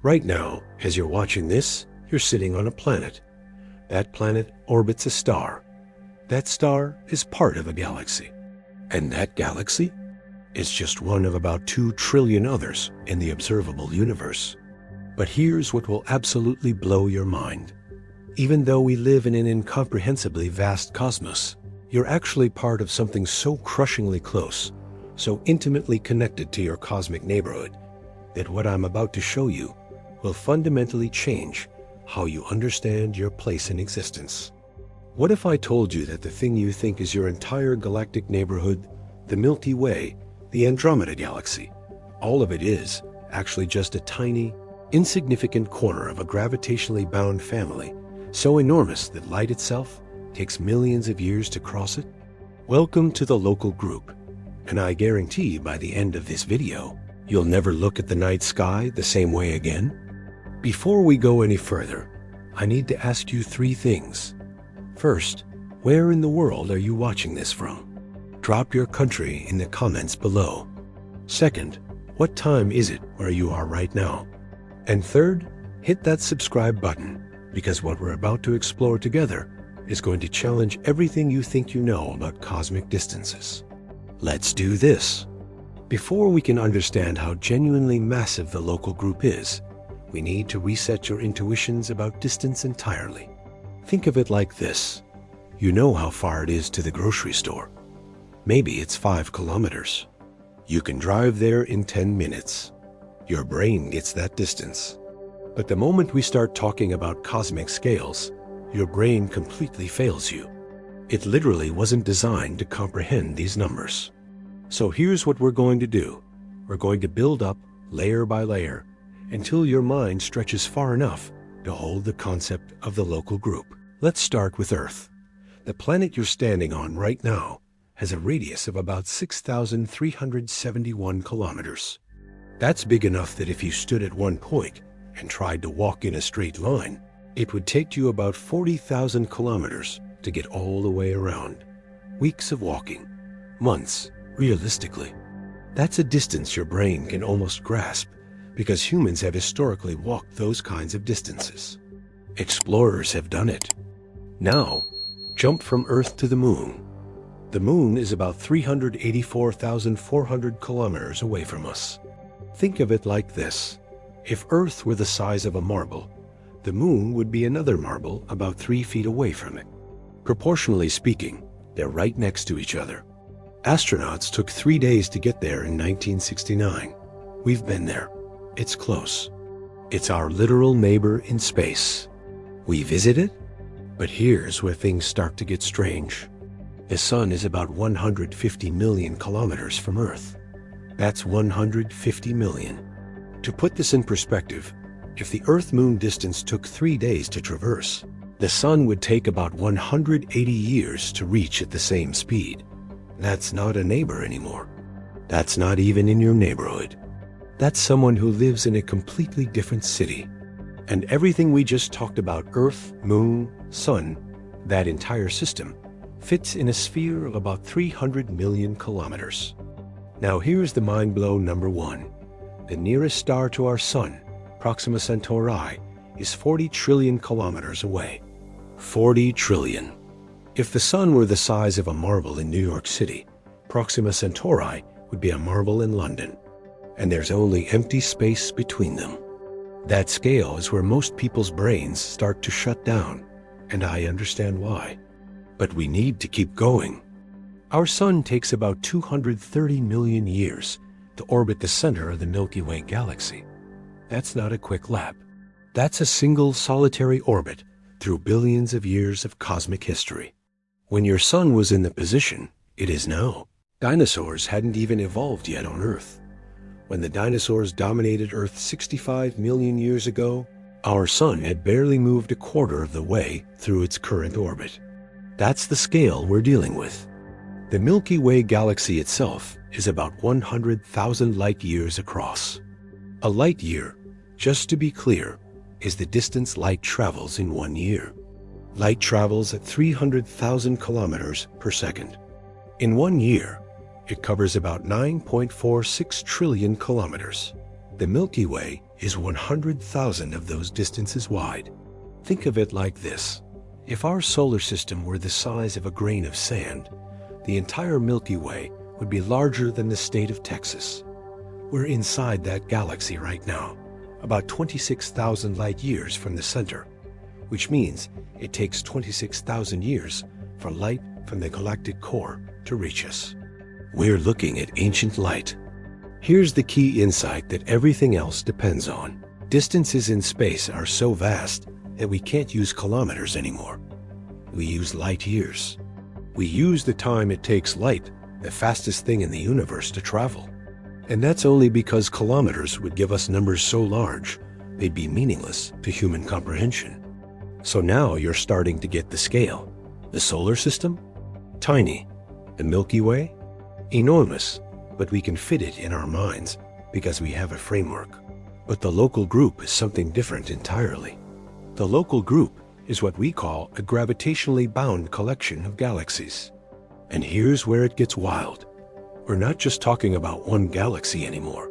Right now, as you're watching this, you're sitting on a planet. That planet orbits a star. That star is part of a galaxy. And that galaxy is just one of about 2 trillion others in the observable universe. But here's what will absolutely blow your mind. Even though we live in an incomprehensibly vast cosmos, you're actually part of something so crushingly close, so intimately connected to your cosmic neighborhood, that what I'm about to show you will fundamentally change how you understand your place in existence. What if I told you that the thing you think is your entire galactic neighborhood, the Milky Way, the Andromeda galaxy, all of it is actually just a tiny, insignificant corner of a gravitationally bound family, so enormous that light itself takes millions of years to cross it? Welcome to the local group, and I guarantee by the end of this video, you'll never look at the night sky the same way again. Before we go any further, I need to ask you 3 things. First, where in the world are you watching this from? Drop your country in the comments below. Second, what time is it where you are right now? And third, hit that subscribe button, because what we're about to explore together is going to challenge everything you think you know about cosmic distances. Let's do this. Before we can understand how genuinely massive the local group is, we need to reset your intuitions about distance entirely. Think of it like this. You know how far it is to the grocery store. Maybe it's 5 kilometers. You can drive there in 10 minutes. Your brain gets that distance. But the moment we start talking about cosmic scales, your brain completely fails you. It literally wasn't designed to comprehend these numbers. So here's what we're going to do. We're going to build up layer by layer until your mind stretches far enough to hold the concept of the local group. Let's start with Earth. The planet you're standing on right now has a radius of about 6,371 kilometers. That's big enough that if you stood at one point and tried to walk in a straight line, it would take you about 40,000 kilometers to get all the way around. Weeks of walking, months, realistically. That's a distance your brain can almost grasp, because humans have historically walked those kinds of distances. Explorers have done it. Now, jump from Earth to the Moon. The Moon is about 384,400 kilometers away from us. Think of it like this. If Earth were the size of a marble, the Moon would be another marble about 3 feet away from it. Proportionally speaking, they're right next to each other. Astronauts took 3 days to get there in 1969. We've been there. It's close. It's our literal neighbor in space. We visit it, but here's where things start to get strange. The Sun is about 150 million kilometers from Earth. That's 150 million. To put this in perspective, if the Earth-Moon distance took 3 days to traverse, the Sun would take about 180 years to reach at the same speed. That's not a neighbor anymore. That's not even in your neighborhood. That's someone who lives in a completely different city. And everything we just talked about, Earth, Moon, Sun, that entire system, fits in a sphere of about 300 million kilometers. Now here's the mind blow number 1. The nearest star to our Sun, Proxima Centauri, is 40 trillion kilometers away. 40 trillion. If the Sun were the size of a marble in New York City, Proxima Centauri would be a marble in London. And there's only empty space between them. That scale is where most people's brains start to shut down, and I understand why. But we need to keep going. Our Sun takes about 230 million years to orbit the center of the Milky Way galaxy. That's not a quick lap. That's a single solitary orbit through billions of years of cosmic history. When your Sun was in the position it is now, dinosaurs hadn't even evolved yet on Earth. When the dinosaurs dominated Earth 65 million years ago, our Sun had barely moved a quarter of the way through its current orbit. That's the scale we're dealing with. The Milky Way galaxy itself is about 100,000 light years across. A light year, just to be clear, is the distance light travels in 1 year. Light travels at 300,000 kilometers per second. In 1 year, it covers about 9.46 trillion kilometers. The Milky Way is 100,000 of those distances wide. Think of it like this. If our solar system were the size of a grain of sand, the entire Milky Way would be larger than the state of Texas. We're inside that galaxy right now, about 26,000 light years from the center, which means it takes 26,000 years for light from the galactic core to reach us. We're looking at ancient light. Here's the key insight that everything else depends on. Distances in space are so vast that we can't use kilometers anymore. We use light years. We use the time it takes light, the fastest thing in the universe, to travel. And that's only because kilometers would give us numbers so large, they'd be meaningless to human comprehension. So now you're starting to get the scale. The solar system? Tiny. The Milky Way? Enormous, but we can fit it in our minds because we have a framework. But the local group is something different entirely. The local group is what we call a gravitationally bound collection of galaxies. And here's where it gets wild. We're not just talking about one galaxy anymore.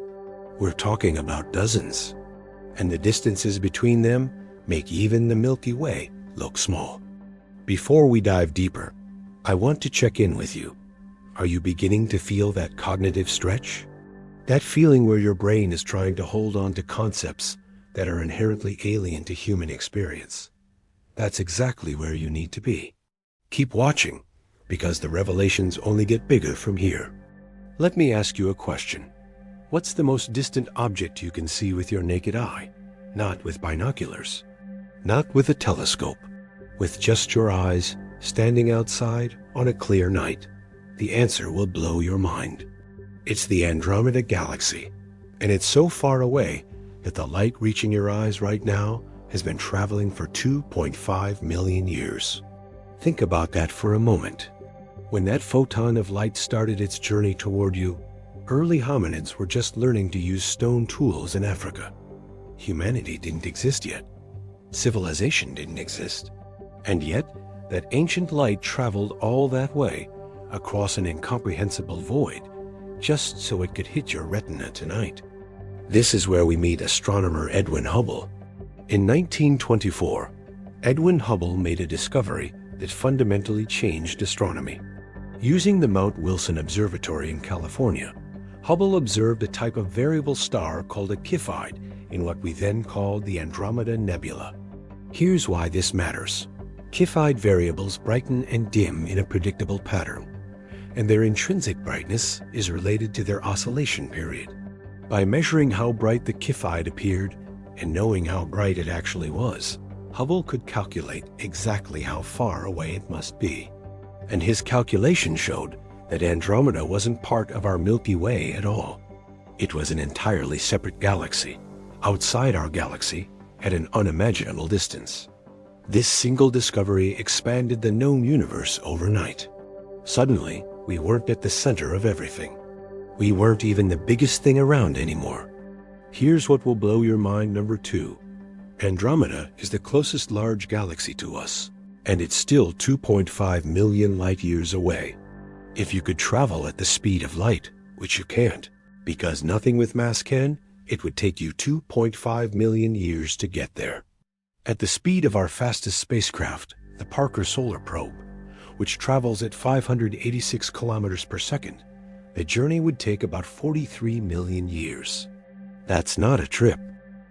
We're talking about dozens. And the distances between them make even the Milky Way look small. Before we dive deeper, I want to check in with you. Are you beginning to feel that cognitive stretch? That feeling where your brain is trying to hold on to concepts that are inherently alien to human experience. That's exactly where you need to be. Keep watching, because the revelations only get bigger from here. Let me ask you a question. What's the most distant object you can see with your naked eye? Not with binoculars. Not with a telescope. With just your eyes, standing outside on a clear night. The answer will blow your mind. It's the Andromeda galaxy, and it's so far away that the light reaching your eyes right now has been traveling for 2.5 million years. Think about that for a moment. When that photon of light started its journey toward you, early hominids were just learning to use stone tools in Africa. Humanity didn't exist yet. Civilization didn't exist. And yet, that ancient light traveled all that way across an incomprehensible void, just so it could hit your retina tonight. This is where we meet astronomer Edwin Hubble. In 1924, Edwin Hubble made a discovery that fundamentally changed astronomy. Using the Mount Wilson Observatory in California, Hubble observed a type of variable star called a Cepheid in what we then called the Andromeda Nebula. Here's why this matters. Cepheid variables brighten and dim in a predictable pattern, and their intrinsic brightness is related to their oscillation period. By measuring how bright the Cepheid appeared and knowing how bright it actually was, Hubble could calculate exactly how far away it must be. And his calculation showed that Andromeda wasn't part of our Milky Way at all. It was an entirely separate galaxy, outside our galaxy, at an unimaginable distance. This single discovery expanded the known universe overnight. Suddenly, we weren't at the center of everything. We weren't even the biggest thing around anymore. Here's what will blow your mind, number 2. Andromeda is the closest large galaxy to us, and it's still 2.5 million light years away. If you could travel at the speed of light, which you can't, because nothing with mass can, it would take you 2.5 million years to get there. At the speed of our fastest spacecraft, the Parker Solar Probe, which travels at 586 kilometers per second, the journey would take about 43 million years. That's not a trip.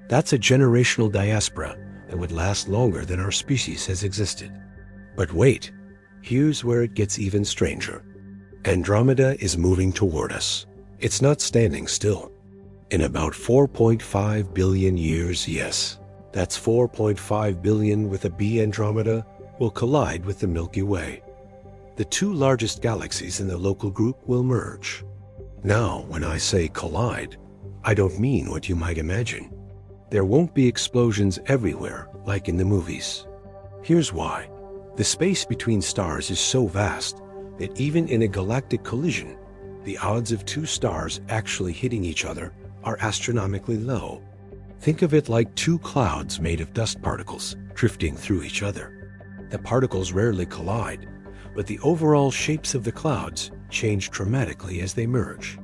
That's a generational diaspora that would last longer than our species has existed. But wait, here's where it gets even stranger. Andromeda is moving toward us. It's not standing still. In about 4.5 billion years, yes, that's 4.5 billion with a B, Andromeda will collide with the Milky Way. The two largest galaxies in the local group will merge. Now, when I say collide, I don't mean what you might imagine. There won't be explosions everywhere like in the movies. Here's why. The space between stars is so vast that even in a galactic collision, the odds of two stars actually hitting each other are astronomically low. Think of it like two clouds made of dust particles drifting through each other. The particles rarely collide, but the overall shapes of the clouds change dramatically as they merge.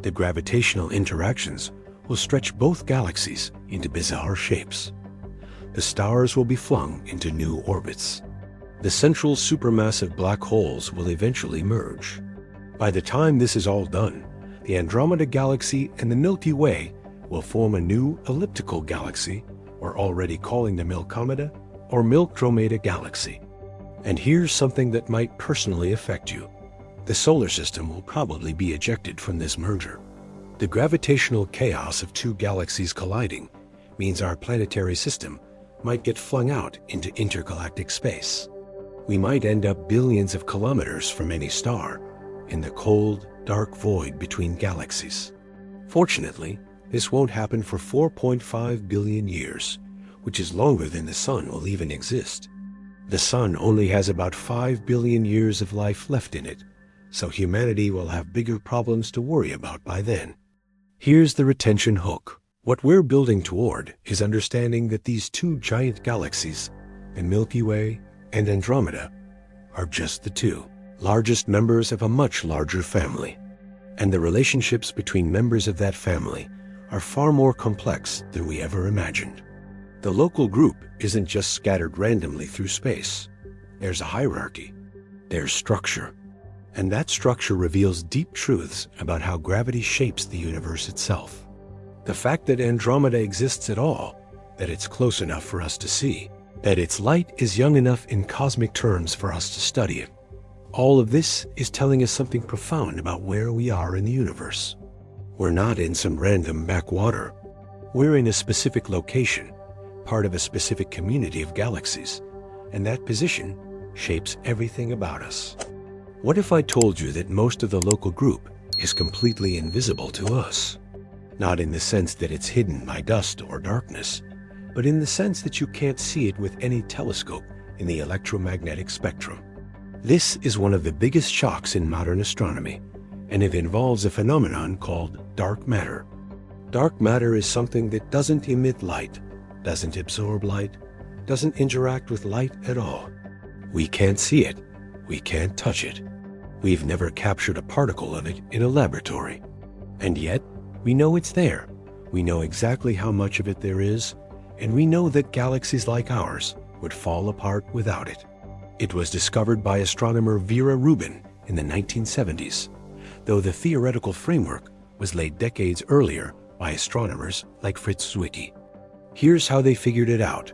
The gravitational interactions will stretch both galaxies into bizarre shapes. The stars will be flung into new orbits. The central supermassive black holes will eventually merge. By the time this is all done, the Andromeda galaxy and the Milky Way will form a new elliptical galaxy, we're already calling the Milkomeda or Milkromeda galaxy. And here's something that might personally affect you. The solar system will probably be ejected from this merger. The gravitational chaos of two galaxies colliding means our planetary system might get flung out into intergalactic space. We might end up billions of kilometers from any star, in the cold, dark void between galaxies. Fortunately, this won't happen for 4.5 billion years, which is longer than the Sun will even exist. The Sun only has about 5 billion years of life left in it, so humanity will have bigger problems to worry about by then. Here's the retention hook. What we're building toward is understanding that these two giant galaxies, the Milky Way and Andromeda, are just the two largest members of a much larger family. And the relationships between members of that family are far more complex than we ever imagined. The local group isn't just scattered randomly through space. There's a hierarchy. There's structure. And that structure reveals deep truths about how gravity shapes the universe itself. The fact that Andromeda exists at all, that it's close enough for us to see, that its light is young enough in cosmic terms for us to study it. All of this is telling us something profound about where we are in the universe. We're not in some random backwater. We're in a specific location, part of a specific community of galaxies, and that position shapes everything about us. What if I told you that most of the local group is completely invisible to us? Not in the sense that it's hidden by dust or darkness, but in the sense that you can't see it with any telescope in the electromagnetic spectrum. This is one of the biggest shocks in modern astronomy, and it involves a phenomenon called dark matter. Dark matter is something that doesn't emit light, doesn't absorb light, doesn't interact with light at all. We can't see it. We can't touch it. We've never captured a particle of it in a laboratory. And yet, we know it's there. We know exactly how much of it there is, and we know that galaxies like ours would fall apart without it. It was discovered by astronomer Vera Rubin in the 1970s, though the theoretical framework was laid decades earlier by astronomers like Fritz Zwicky. Here's how they figured it out.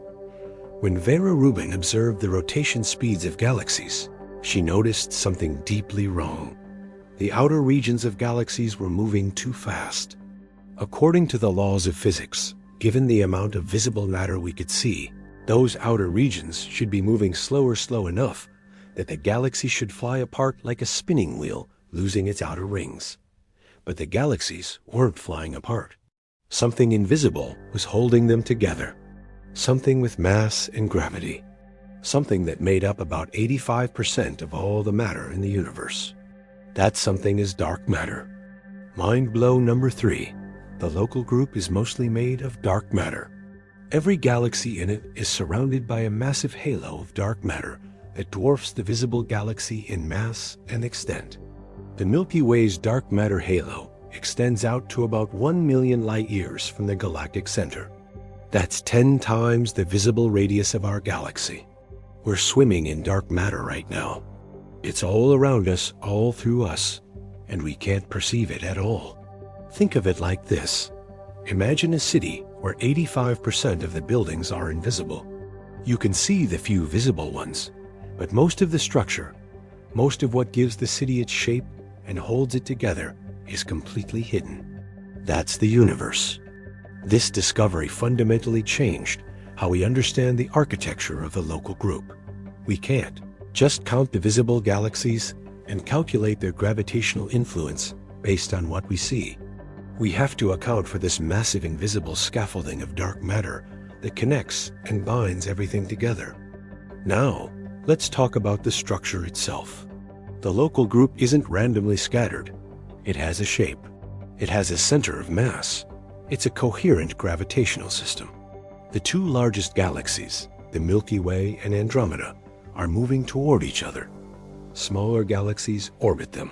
When Vera Rubin observed the rotation speeds of galaxies, she noticed something deeply wrong. The outer regions of galaxies were moving too fast. According to the laws of physics, given the amount of visible matter we could see, those outer regions should be moving slow enough that the galaxy should fly apart like a spinning wheel, losing its outer rings. But the galaxies weren't flying apart. Something invisible was holding them together. Something with mass and gravity. Something that made up about 85% of all the matter in the universe. That something is dark matter. Mind blow number 3. The local group is mostly made of dark matter. Every galaxy in it is surrounded by a massive halo of dark matter that dwarfs the visible galaxy in mass and extent. The Milky Way's dark matter halo extends out to about 1 million light-years from the galactic center. That's 10 times the visible radius of our galaxy. We're swimming in dark matter right now. It's all around us, all through us, and we can't perceive it at all. Think of it like this. Imagine a city where 85% of the buildings are invisible. You can see the few visible ones, but most of the structure, most of what gives the city its shape and holds it together, is completely hidden. That's the universe. This discovery fundamentally changed how we understand the architecture of the local group. We can't just count the visible galaxies and calculate their gravitational influence based on what we see. We have to account for this massive invisible scaffolding of dark matter that connects and binds everything together. Now, let's talk about the structure itself. The local group isn't randomly scattered. It has a shape. It has a center of mass. It's a coherent gravitational system. The two largest galaxies, the Milky Way and Andromeda, are moving toward each other. Smaller galaxies orbit them.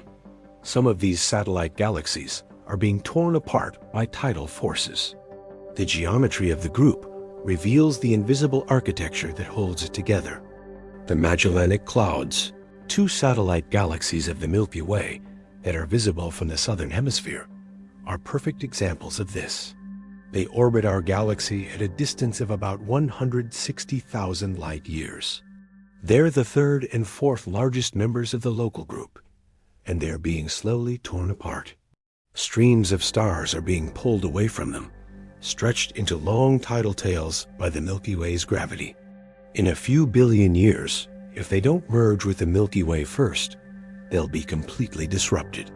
Some of these satellite galaxies are being torn apart by tidal forces. The geometry of the group reveals the invisible architecture that holds it together. The Magellanic Clouds, two satellite galaxies of the Milky Way that are visible from the southern hemisphere, are perfect examples of this. They orbit our galaxy at a distance of about 160,000 light years. They're the third and fourth largest members of the local group, and they're being slowly torn apart. Streams of stars are being pulled away from them, stretched into long tidal tails by the Milky Way's gravity. In a few billion years, if they don't merge with the Milky Way first, they'll be completely disrupted.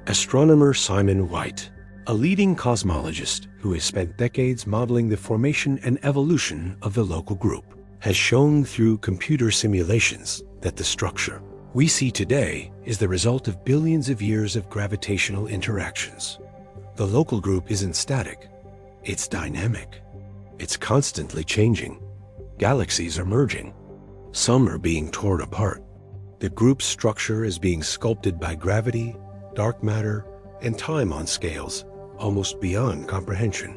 Astronomer Simon White, a leading cosmologist who has spent decades modeling the formation and evolution of the local group, has shown through computer simulations that the structure we see today is the result of billions of years of gravitational interactions. The local group isn't static, it's dynamic. It's constantly changing. Galaxies are merging. Some are being torn apart. The group's structure is being sculpted by gravity, dark matter, and time on scales almost beyond comprehension.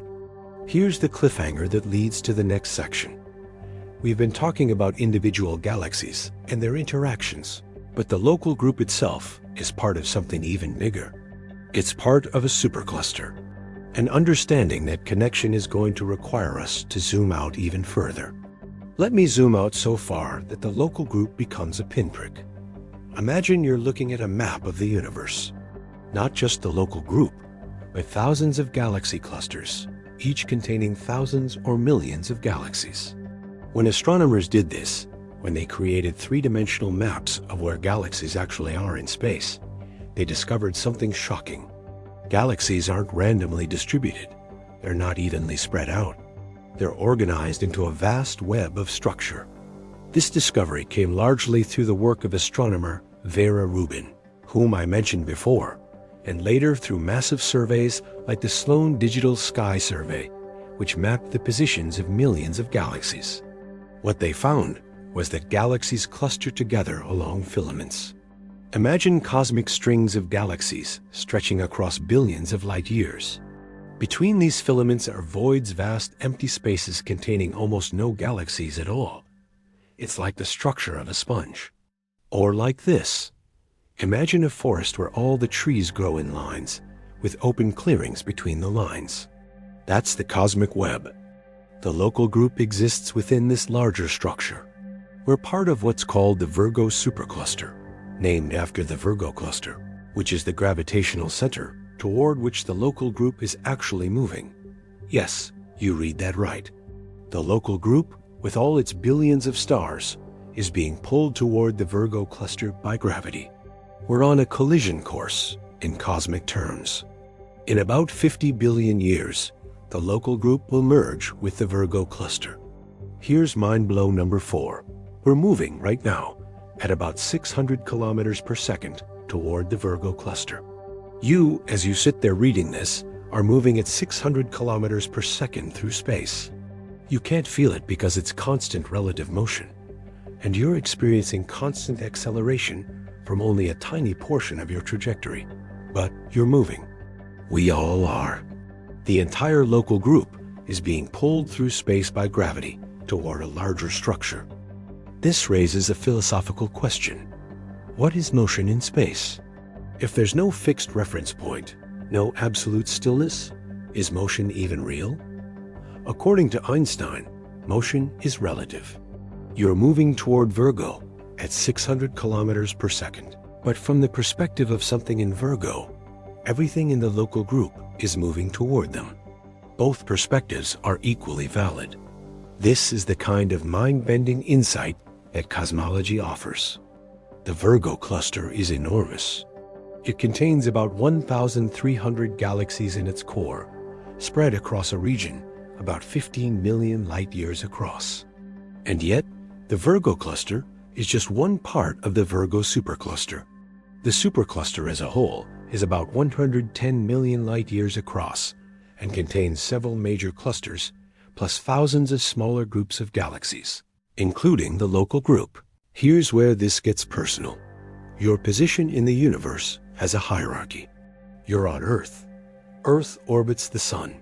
Here's the cliffhanger that leads to the next section. We've been talking about individual galaxies and their interactions, but the local group itself is part of something even bigger. It's part of a supercluster, an understanding that connection is going to require us to zoom out even further. Let me zoom out so far that the local group becomes a pinprick. Imagine you're looking at a map of the universe, not just the local group, but thousands of galaxy clusters, each containing thousands or millions of galaxies. When astronomers did this, when they created three-dimensional maps of where galaxies actually are in space, they discovered something shocking. Galaxies aren't randomly distributed. They're not evenly spread out. They're organized into a vast web of structure. This discovery came largely through the work of astronomer Vera Rubin, whom I mentioned before, and later through massive surveys like the Sloan Digital Sky Survey, which mapped the positions of millions of galaxies. What they found was that galaxies cluster together along filaments. Imagine cosmic strings of galaxies stretching across billions of light years. Between these filaments are voids, vast empty spaces containing almost no galaxies at all. It's like the structure of a sponge. Or like this. Imagine a forest where all the trees grow in lines, with open clearings between the lines. That's the cosmic web. The local group exists within this larger structure. We're part of what's called the Virgo supercluster, named after the Virgo cluster, which is the gravitational center toward which the local group is actually moving. Yes, you read that right. The local group, with all its billions of stars, is being pulled toward the Virgo cluster by gravity. We're on a collision course in cosmic terms. In about 50 billion years, the local group will merge with the Virgo cluster. Here's mind blow number 4. We're moving right now at about 600 kilometers per second toward the Virgo cluster. You, as you sit there reading this, are moving at 600 kilometers per second through space. You can't feel it because it's constant relative motion, and you're experiencing constant acceleration from only a tiny portion of your trajectory. But you're moving. We all are. The entire local group is being pulled through space by gravity toward a larger structure. This raises a philosophical question. What is motion in space? If there's no fixed reference point, no absolute stillness, is motion even real? According to Einstein, motion is relative. You're moving toward Virgo at 600 kilometers per second. But from the perspective of something in Virgo, everything in the local group is moving toward them. Both perspectives are equally valid. This is the kind of mind-bending insight that cosmology offers. The Virgo cluster is enormous. It contains about 1,300 galaxies in its core, spread across a region about 15 million light-years across. And yet, the Virgo cluster is just one part of the Virgo supercluster. The supercluster as a whole is about 110 million light-years across and contains several major clusters, plus thousands of smaller groups of galaxies, including the local group. Here's where this gets personal. Your position in the universe has a hierarchy. You're on Earth. Earth orbits the Sun.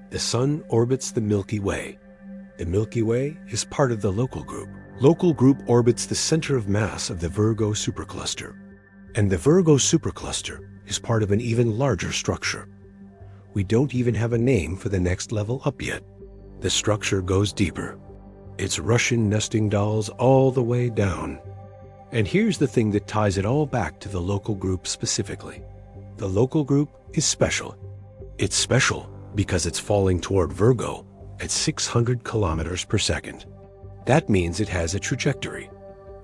The Sun orbits the Milky Way. The Milky Way is part of the local group. Local group orbits the center of mass of the Virgo supercluster. And the Virgo supercluster is part of an even larger structure. We don't even have a name for the next level up yet. The structure goes deeper. It's Russian nesting dolls all the way down. And here's the thing that ties it all back to the local group specifically. The local group is special. It's special because it's falling toward Virgo at 600 kilometers per second. That means it has a trajectory.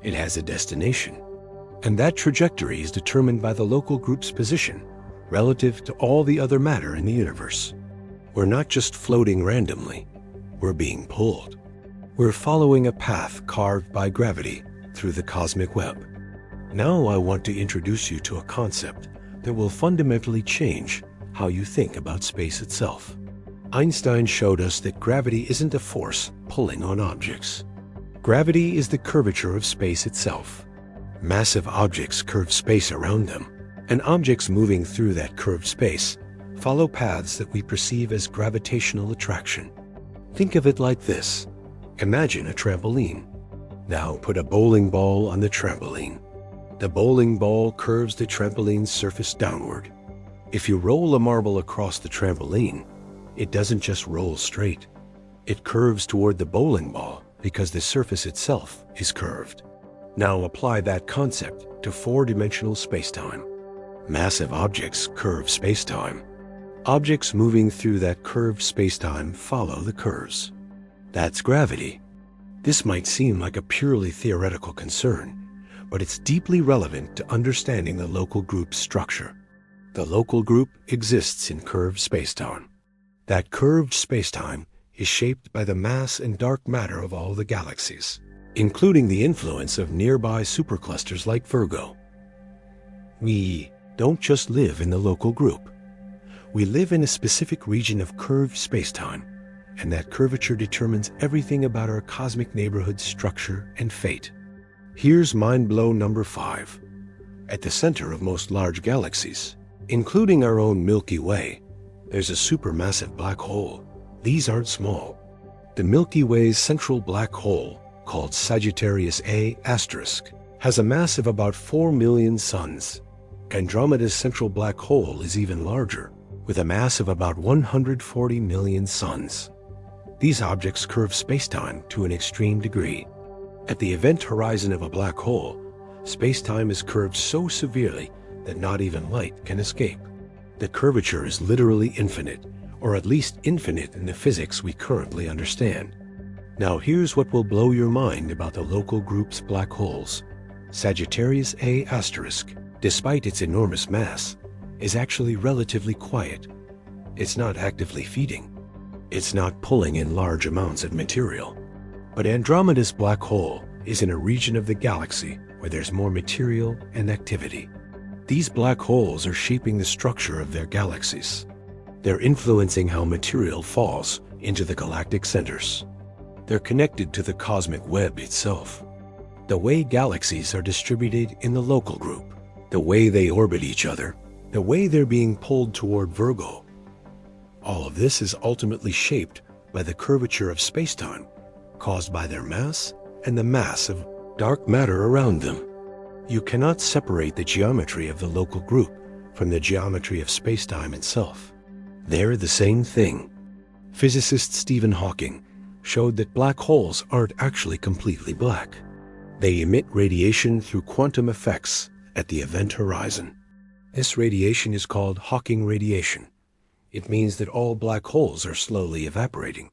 It has a destination. And that trajectory is determined by the local group's position relative to all the other matter in the universe. We're not just floating randomly. We're being pulled. We're following a path carved by gravity through the cosmic web. Now I want to introduce you to a concept that will fundamentally change how you think about space itself. Einstein showed us that gravity isn't a force pulling on objects. Gravity is the curvature of space itself. Massive objects curve space around them, and objects moving through that curved space follow paths that we perceive as gravitational attraction. Think of it like this. Imagine a trampoline. Now put a bowling ball on the trampoline. The bowling ball curves the trampoline's surface downward. If you roll a marble across the trampoline, it doesn't just roll straight. It curves toward the bowling ball because the surface itself is curved. Now apply that concept to four-dimensional spacetime. Massive objects curve spacetime. Objects moving through that curved spacetime follow the curves. That's gravity. This might seem like a purely theoretical concern, but it's deeply relevant to understanding the local group's structure. The local group exists in curved spacetime. That curved spacetime is shaped by the mass and dark matter of all the galaxies, including the influence of nearby superclusters like Virgo. We don't just live in the local group. We live in a specific region of curved spacetime, and that curvature determines everything about our cosmic neighborhood's structure and fate. Here's mind blow number 5. At the center of most large galaxies, including our own Milky Way, there's a supermassive black hole. These aren't small. The Milky Way's central black hole, called Sagittarius A*, has a mass of about 4 million suns. Andromeda's central black hole is even larger, with a mass of about 140 million suns. These objects curve spacetime to an extreme degree. At the event horizon of a black hole, spacetime is curved so severely that not even light can escape. The curvature is literally infinite, or at least infinite in the physics we currently understand. Now here's what will blow your mind about the local group's black holes. Sagittarius A*, despite its enormous mass, is actually relatively quiet. It's not actively feeding. It's not pulling in large amounts of material. But Andromeda's black hole is in a region of the galaxy where there's more material and activity. These black holes are shaping the structure of their galaxies. They're influencing how material falls into the galactic centers. They're connected to the cosmic web itself. The way galaxies are distributed in the local group, the way they orbit each other, the way they're being pulled toward Virgo. All of this is ultimately shaped by the curvature of spacetime, caused by their mass and the mass of dark matter around them. You cannot separate the geometry of the local group from the geometry of spacetime itself. They're the same thing. Physicist Stephen Hawking showed that black holes aren't actually completely black. They emit radiation through quantum effects at the event horizon. This radiation is called Hawking radiation. It means that all black holes are slowly evaporating.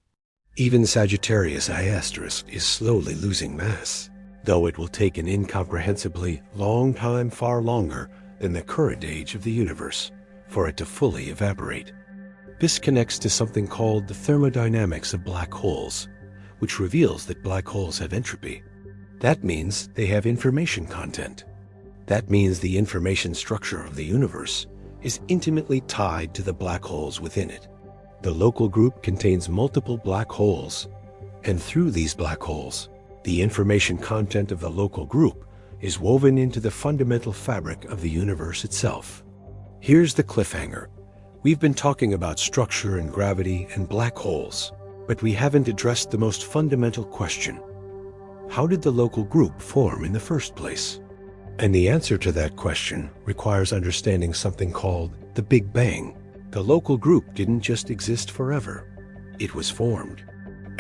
Even Sagittarius A* is slowly losing mass, though it will take an incomprehensibly long time, far longer than the current age of the universe, for it to fully evaporate. This connects to something called the thermodynamics of black holes, which reveals that black holes have entropy. That means they have information content. That means the information structure of the universe is intimately tied to the black holes within it. The local group contains multiple black holes, and through these black holes, the information content of the local group is woven into the fundamental fabric of the universe itself. Here's the cliffhanger. We've been talking about structure and gravity and black holes, but we haven't addressed the most fundamental question. How did the local group form in the first place? And the answer to that question requires understanding something called the Big Bang. The local group didn't just exist forever. It was formed.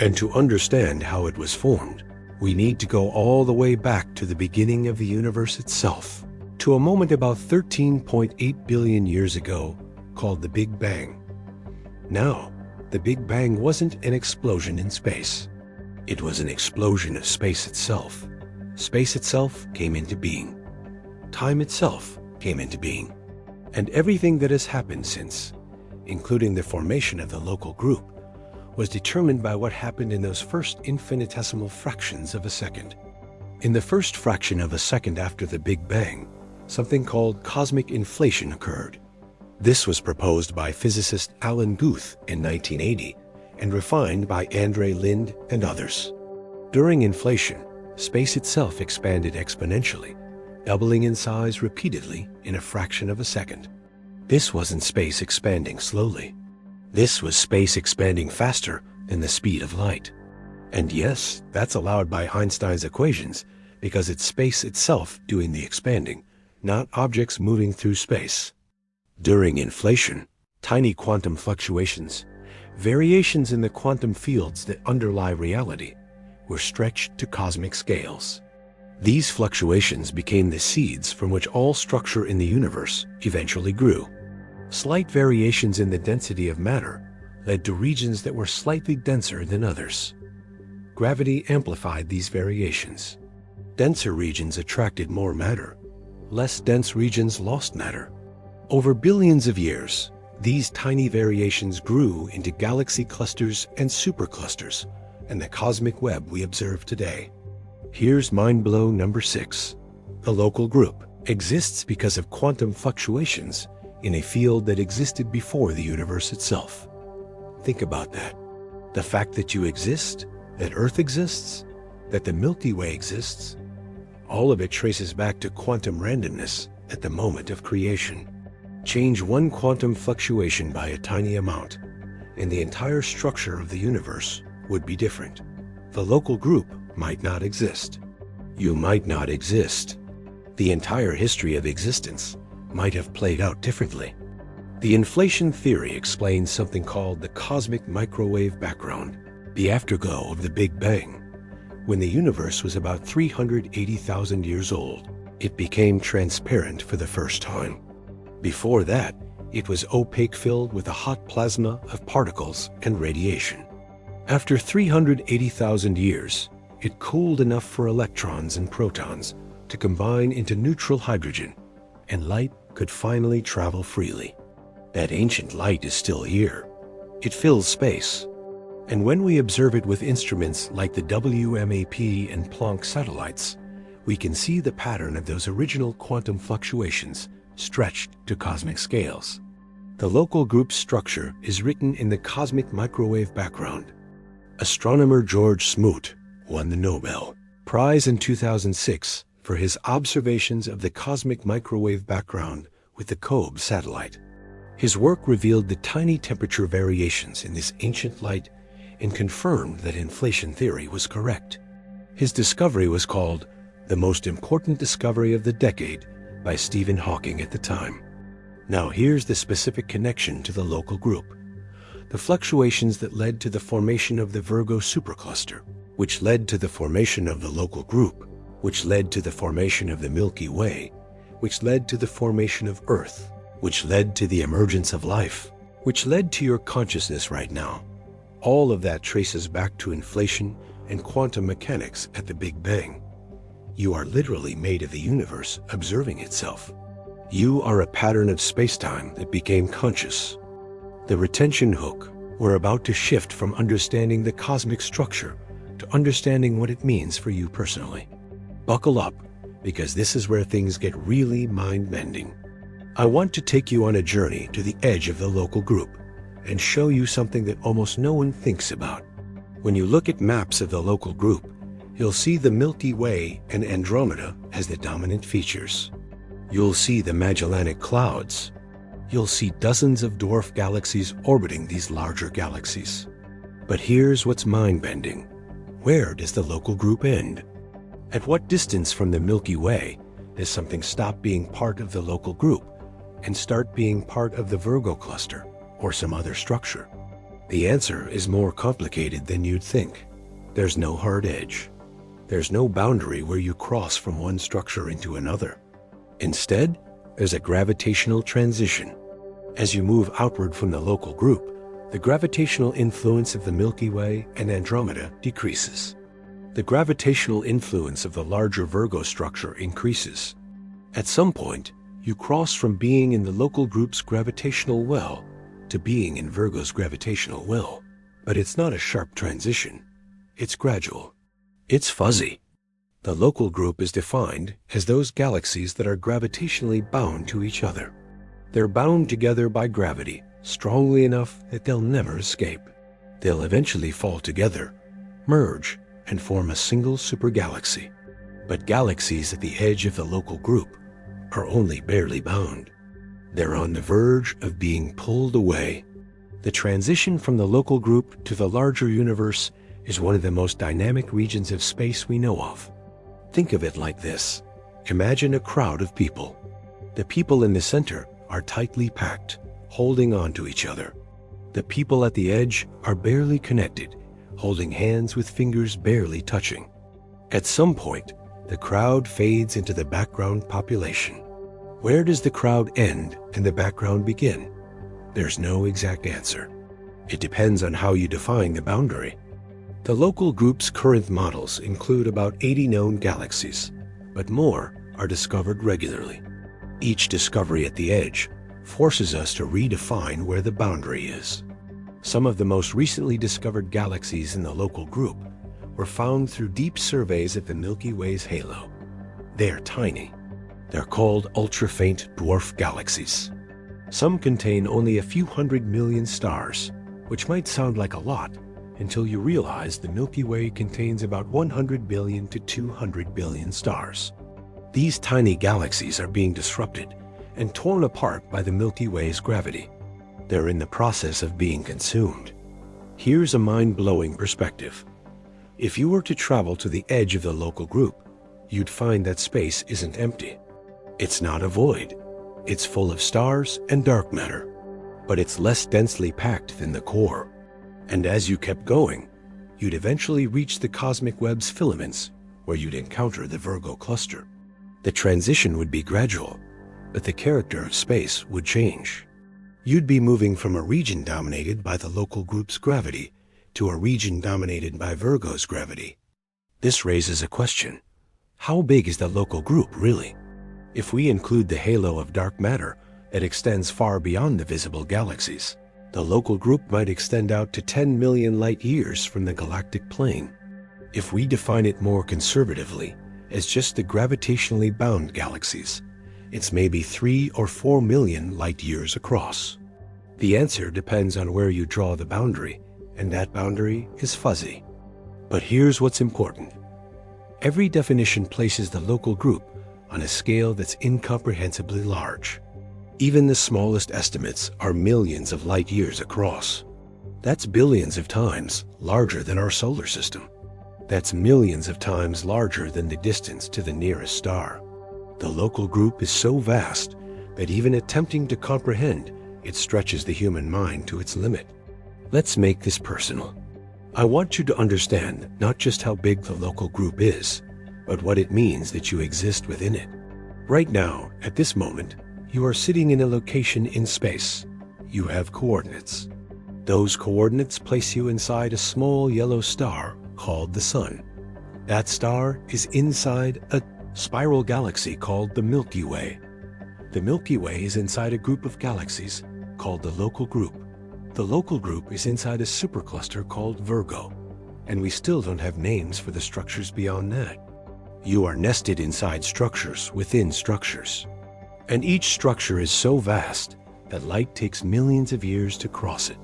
And to understand how it was formed, we need to go all the way back to the beginning of the universe itself, to a moment about 13.8 billion years ago called the Big Bang. Now, the Big Bang wasn't an explosion in space. It was an explosion of space itself. Space itself came into being. Time itself came into being. And everything that has happened since, including the formation of the local group, was determined by what happened in those first infinitesimal fractions of a second. In the first fraction of a second after the Big Bang, something called cosmic inflation occurred. This was proposed by physicist Alan Guth in 1980 and refined by Andre Linde and others. During inflation, space itself expanded exponentially, doubling in size repeatedly in a fraction of a second. This wasn't space expanding slowly. This was space expanding faster than the speed of light. And yes, that's allowed by Einstein's equations because it's space itself doing the expanding, not objects moving through space. During inflation, tiny quantum fluctuations, variations in the quantum fields that underlie reality, were stretched to cosmic scales. These fluctuations became the seeds from which all structure in the universe eventually grew. Slight variations in the density of matter led to regions that were slightly denser than others. Gravity amplified these variations. Denser regions attracted more matter. Less dense regions lost matter. Over billions of years, these tiny variations grew into galaxy clusters and superclusters, and the cosmic web we observe today. Here's mind blow number 6. The local group exists because of quantum fluctuations in a field that existed before the universe itself. Think about that. The fact that you exist, that Earth exists, that the Milky Way exists, all of it traces back to quantum randomness at the moment of creation. Change one quantum fluctuation by a tiny amount, and the entire structure of the universe would be different. The local group might not exist. You might not exist. The entire history of existence might have played out differently. The inflation theory explains something called the cosmic microwave background, the afterglow of the Big Bang. When the universe was about 380,000 years old, it became transparent for the first time. Before that, it was opaque, filled with a hot plasma of particles and radiation. After 380,000 years, it cooled enough for electrons and protons to combine into neutral hydrogen, and light could finally travel freely. That ancient light is still here. It fills space. And when we observe it with instruments like the WMAP and Planck satellites, we can see the pattern of those original quantum fluctuations stretched to cosmic scales. The local group structure is written in the cosmic microwave background. Astronomer George Smoot won the Nobel Prize in 2006 for his observations of the cosmic microwave background with the COBE satellite. His work revealed the tiny temperature variations in this ancient light and confirmed that inflation theory was correct. His discovery was called the most important discovery of the decade by Stephen Hawking at the time. Now here's the specific connection to the local group. The fluctuations that led to the formation of the Virgo supercluster, which led to the formation of the local group, which led to the formation of the Milky Way, which led to the formation of Earth, which led to the emergence of life, which led to your consciousness right now. All of that traces back to inflation and quantum mechanics at the Big Bang. You are literally made of the universe observing itself. You are a pattern of space-time that became conscious. The retention hook, we're about to shift from understanding the cosmic structure to understanding what it means for you personally. Buckle up, because this is where things get really mind-bending. I want to take you on a journey to the edge of the local group and show you something that almost no one thinks about. When you look at maps of the local group, you'll see the Milky Way and Andromeda as the dominant features. You'll see the Magellanic Clouds. you'll see dozens of dwarf galaxies orbiting these larger galaxies. But here's what's mind-bending. Where does the local group end? At what distance from the Milky Way does something stop being part of the local group and start being part of the Virgo cluster or some other structure? The answer is more complicated than you'd think. There's no hard edge. There's no boundary where you cross from one structure into another. Instead, there's a gravitational transition. As you move outward from the local group, the gravitational influence of the Milky Way and Andromeda decreases. The gravitational influence of the larger Virgo structure increases. At some point, you cross from being in the local group's gravitational well to being in Virgo's gravitational well. But it's not a sharp transition. It's gradual. It's fuzzy. The local group is defined as those galaxies that are gravitationally bound to each other. They're bound together by gravity, strongly enough that they'll never escape. They'll eventually fall together, merge, and form a single supergalaxy. But galaxies at the edge of the local group are only barely bound. They're on the verge of being pulled away. The transition from the local group to the larger universe is one of the most dynamic regions of space we know of. Think of it like this. Imagine a crowd of people. The people in the center are tightly packed, holding on to each other. The people at the edge are barely connected, holding hands with fingers barely touching. At some point, the crowd fades into the background population. Where does the crowd end and the background begin? There's no exact answer. It depends on how you define the boundary. The local group's current models include about 80 known galaxies, but more are discovered regularly. Each discovery at the edge forces us to redefine where the boundary is. Some of the most recently discovered galaxies in the local group were found through deep surveys of the Milky Way's halo. They are tiny. They're called ultra-faint dwarf galaxies. Some contain only a few 100 million stars, which might sound like a lot until you realize the Milky Way contains about 100 billion to 200 billion stars. These tiny galaxies are being disrupted and torn apart by the Milky Way's gravity. They're in the process of being consumed. Here's a mind-blowing perspective. If you were to travel to the edge of the local group, you'd find that space isn't empty. It's not a void. It's full of stars and dark matter, but it's less densely packed than the core. And as you kept going, you'd eventually reach the cosmic web's filaments, where you'd encounter the Virgo cluster. The transition would be gradual, but the character of space would change. You'd be moving from a region dominated by the local group's gravity to a region dominated by Virgo's gravity. This raises a question. How big is the local group, really? If we include the halo of dark matter that extends far beyond the visible galaxies, the local group might extend out to 10 million light-years from the galactic plane. If we define it more conservatively as just the gravitationally bound galaxies, it's maybe 3 or 4 million light-years across. The answer depends on where you draw the boundary, and that boundary is fuzzy. But here's what's important. Every definition places the local group on a scale that's incomprehensibly large. Even the smallest estimates are millions of light-years across. That's billions of times larger than our solar system. That's millions of times larger than the distance to the nearest star. The local group is so vast that even attempting to comprehend it stretches the human mind to its limit. Let's make this personal. I want you to understand not just how big the local group is, but what it means that you exist within it. Right now, at this moment, you are sitting in a location in space. You have coordinates. Those coordinates place you inside a small yellow star called the Sun. That star is inside a spiral galaxy called the Milky Way. The Milky Way is inside a group of galaxies called the local group. The local group is inside a supercluster called Virgo, and we still don't have names for the structures beyond that. You are nested inside structures within structures. And each structure is so vast that light takes millions of years to cross it.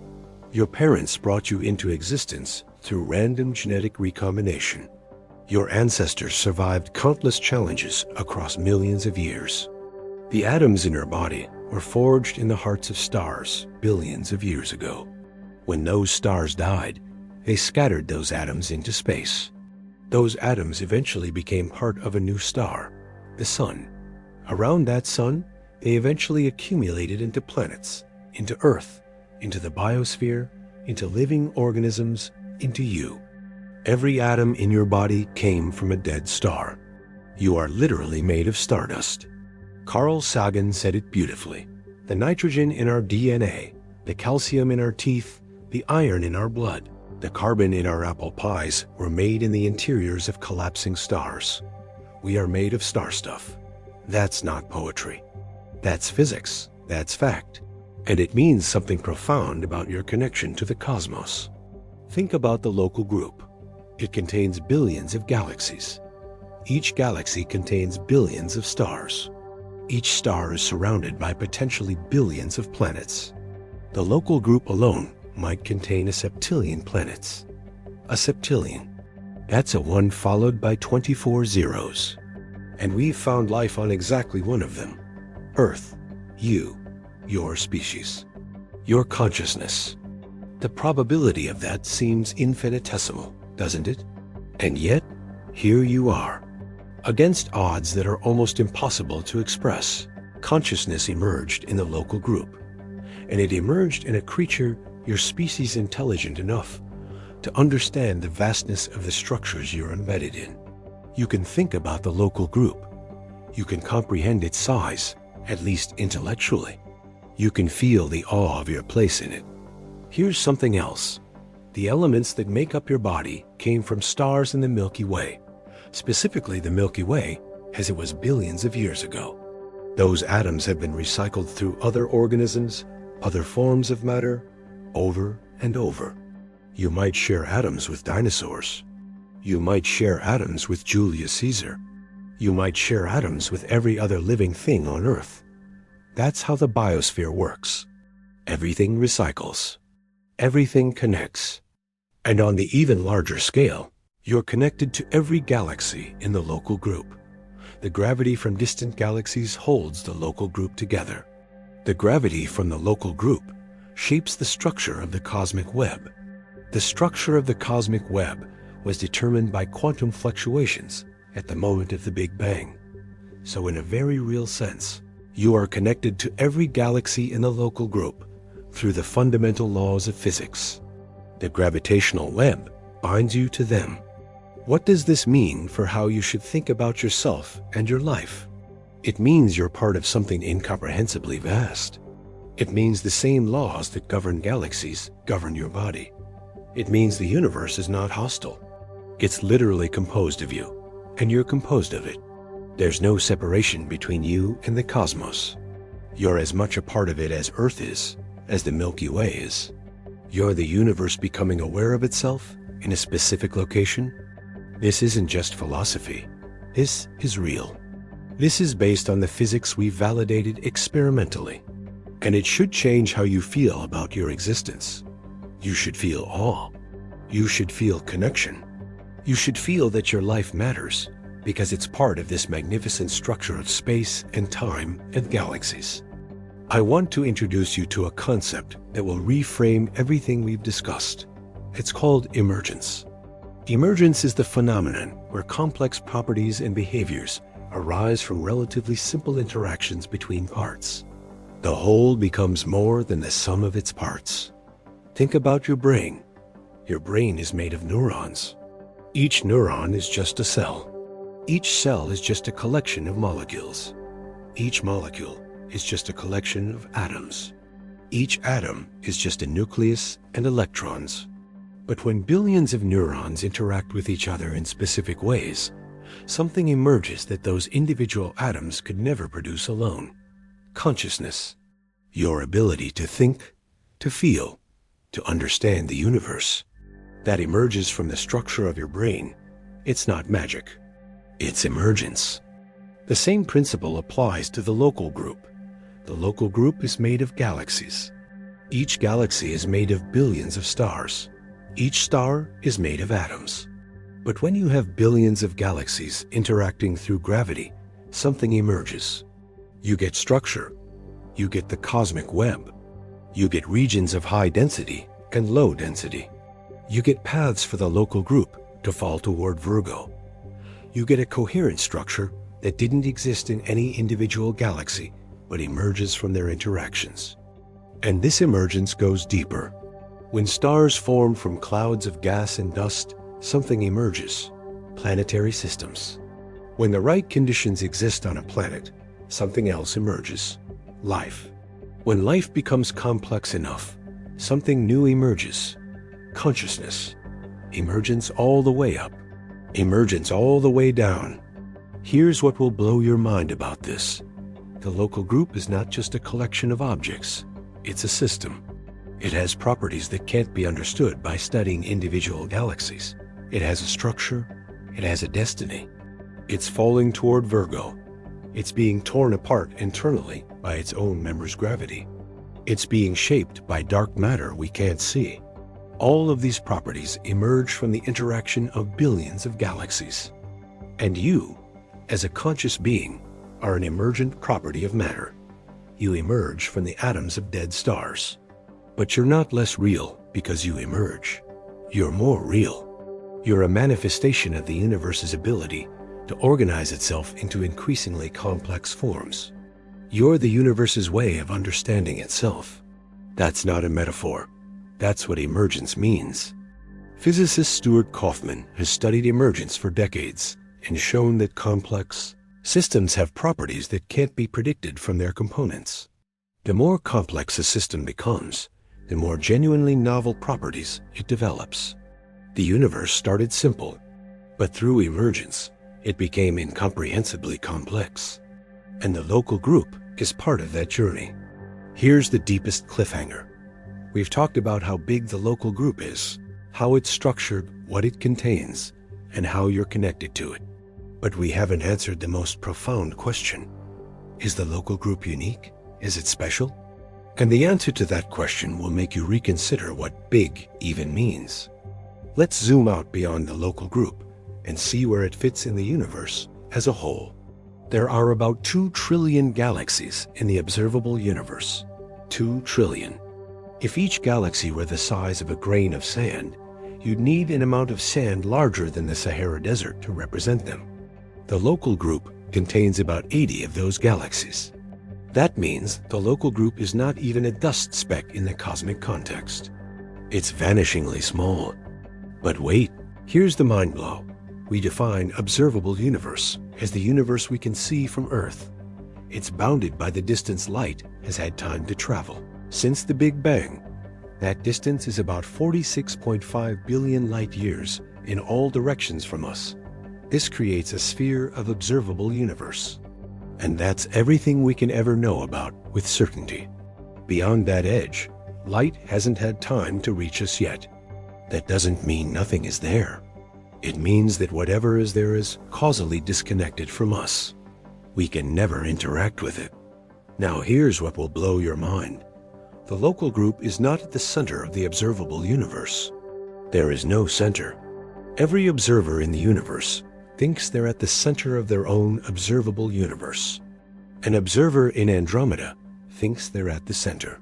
Your parents brought you into existence through random genetic recombination. Your ancestors survived countless challenges across millions of years. The atoms in your body were forged in the hearts of stars billions of years ago. When those stars died, they scattered those atoms into space. Those atoms eventually became part of a new star, the Sun. Around that Sun, they eventually accumulated into planets, into Earth, into the biosphere, into living organisms, into you. Every atom in your body came from a dead star. You are literally made of stardust. Carl Sagan said it beautifully. The nitrogen in our DNA, the calcium in our teeth, the iron in our blood, the carbon in our apple pies were made in the interiors of collapsing stars. We are made of star stuff. That's not poetry. That's physics. That's fact. And it means something profound about your connection to the cosmos. Think about the local group. It contains billions of galaxies. Each galaxy contains billions of stars. Each star is surrounded by potentially billions of planets. The local group alone might contain a septillion planets. A septillion. That's a 1 followed by 24 zeros. And we've found life on exactly one of them. Earth. You. Your species. Your consciousness. The probability of that seems infinitesimal, doesn't it? And yet, here you are. Against odds that are almost impossible to express, consciousness emerged in the local group. And it emerged in a creature your species intelligent enough to understand the vastness of the structures you're embedded in. You can think about the local group. You can comprehend its size, at least intellectually. You can feel the awe of your place in it. Here's something else. The elements that make up your body came from stars in the Milky Way, specifically the Milky Way, as it was billions of years ago. Those atoms have been recycled through other organisms, other forms of matter, over and over. You might share atoms with dinosaurs. You might share atoms with Julius Caesar. You might share atoms with every other living thing on Earth. That's how the biosphere works. Everything recycles. Everything connects. And on the even larger scale, you're connected to every galaxy in the local group. The gravity from distant galaxies holds the local group together. The gravity from the local group shapes the structure of the cosmic web. The structure of the cosmic web was determined by quantum fluctuations at the moment of the Big Bang. So in a very real sense, you are connected to every galaxy in the local group through the fundamental laws of physics. The gravitational web binds you to them. What does this mean for how you should think about yourself and your life? It means you're part of something incomprehensibly vast. It means the same laws that govern galaxies govern your body. It means the universe is not hostile. It's literally composed of you, and you're composed of it. There's no separation between you and the cosmos. You're as much a part of it as Earth is, as the Milky Way is. You're the universe becoming aware of itself in a specific location. This isn't just philosophy. This is real. This is based on the physics we've validated experimentally. And it should change how you feel about your existence. You should feel awe. You should feel connection. You should feel that your life matters because it's part of this magnificent structure of space and time and galaxies. I want to introduce you to a concept that will reframe everything we've discussed. It's called emergence. Emergence is the phenomenon where complex properties and behaviors arise from relatively simple interactions between parts. The whole becomes more than the sum of its parts. Think about your brain. Your brain is made of neurons. Each neuron is just a cell. Each cell is just a collection of molecules. Each molecule is just a collection of atoms. Each atom is just a nucleus and electrons. But when billions of neurons interact with each other in specific ways, something emerges that those individual atoms could never produce alone. Consciousness. Your ability to think, to feel, to understand the universe. That emerges from the structure of your brain. It's not magic. It's emergence. The same principle applies to the local group. The local group is made of galaxies. Each galaxy is made of billions of stars. Each star is made of atoms. But when you have billions of galaxies interacting through gravity, something emerges. You get structure. You get the cosmic web. You get regions of high density and low density. You get paths for the local group to fall toward Virgo. You get a coherent structure that didn't exist in any individual galaxy, but emerges from their interactions. And this emergence goes deeper. When stars form from clouds of gas and dust, something emerges: planetary systems. When the right conditions exist on a planet, something else emerges: life. When life becomes complex enough, something new emerges: consciousness. Emergence all the way up, emergence all the way down. Here's what will blow your mind about this. The local group is not just a collection of objects, it's a system. It has properties that can't be understood by studying individual galaxies. It has a structure, it has a destiny. It's falling toward Virgo. It's being torn apart internally by its own member's gravity. It's being shaped by dark matter we can't see. All of these properties emerge from the interaction of billions of galaxies. And you, as a conscious being, are an emergent property of matter. You emerge from the atoms of dead stars. But you're not less real because you emerge. You're more real. You're a manifestation of the universe's ability to organize itself into increasingly complex forms. You're the universe's way of understanding itself. That's not a metaphor. That's what emergence means. Physicist Stuart Kauffman has studied emergence for decades and shown that complex systems have properties that can't be predicted from their components. The more complex a system becomes, the more genuinely novel properties it develops. The universe started simple, but through emergence, it became incomprehensibly complex. And the local group is part of that journey. Here's the deepest cliffhanger. We've talked about how big the local group is, how it's structured, what it contains, and how you're connected to it. But we haven't answered the most profound question. Is the local group unique? Is it special? And the answer to that question will make you reconsider what big even means. Let's zoom out beyond the local group and see where it fits in the universe as a whole. There are about 2 trillion galaxies in the observable universe. 2 trillion. If each galaxy were the size of a grain of sand, you'd need an amount of sand larger than the Sahara Desert to represent them. The local group contains about 80 of those galaxies. That means the local group is not even a dust speck in the cosmic context. It's vanishingly small. But wait, here's the mind blow. We define observable universe as the universe we can see from Earth. It's bounded by the distance light has had time to travel. Since the Big Bang, that distance is about 46.5 billion light years in all directions from us. This creates a sphere of observable universe. And that's everything we can ever know about with certainty. Beyond that edge, light hasn't had time to reach us yet. That doesn't mean nothing is there. It means that whatever is there is causally disconnected from us. We can never interact with it. Now here's what will blow your mind. The local group is not at the center of the observable universe. There is no center. Every observer in the universe thinks they're at the center of their own observable universe. An observer in Andromeda thinks they're at the center.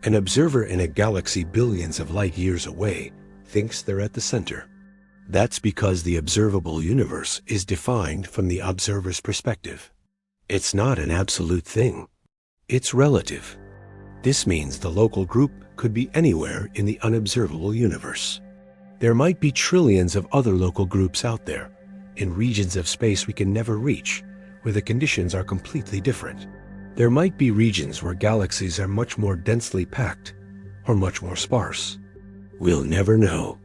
An observer in a galaxy billions of light years away thinks they're at the center. That's because the observable universe is defined from the observer's perspective. It's not an absolute thing. It's relative. This means the local group could be anywhere in the unobservable universe. There might be trillions of other local groups out there, in regions of space we can never reach, where the conditions are completely different. There might be regions where galaxies are much more densely packed, or much more sparse. We'll never know.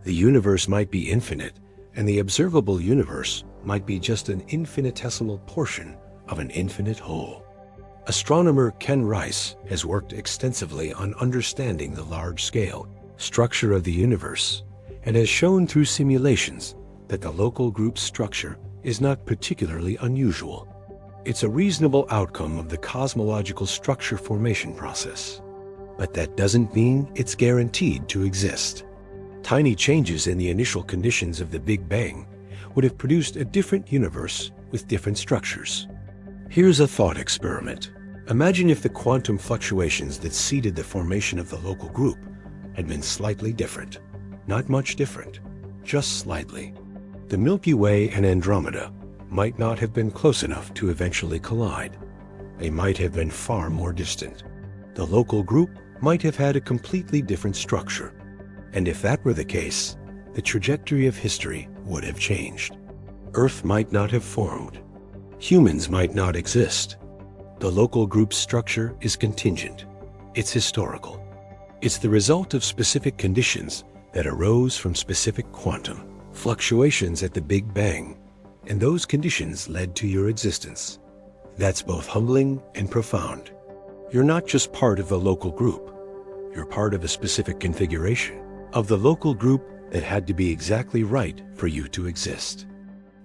The universe might be infinite, and the observable universe might be just an infinitesimal portion of an infinite whole. Astronomer Ken Rice has worked extensively on understanding the large-scale structure of the universe, and has shown through simulations that the local group's structure is not particularly unusual. It's a reasonable outcome of the cosmological structure formation process. But that doesn't mean it's guaranteed to exist. Tiny changes in the initial conditions of the Big Bang would have produced a different universe with different structures. Here's a thought experiment. Imagine if the quantum fluctuations that seeded the formation of the local group had been slightly different. Not much different, just slightly. The Milky Way and Andromeda might not have been close enough to eventually collide. They might have been far more distant. The local group might have had a completely different structure. And if that were the case, the trajectory of history would have changed. Earth might not have formed. Humans might not exist. The local group's structure is contingent. It's historical. It's the result of specific conditions that arose from specific quantum fluctuations at the Big Bang, and those conditions led to your existence. That's both humbling and profound. You're not just part of a local group. You're part of a specific configuration of the local group that had to be exactly right for you to exist.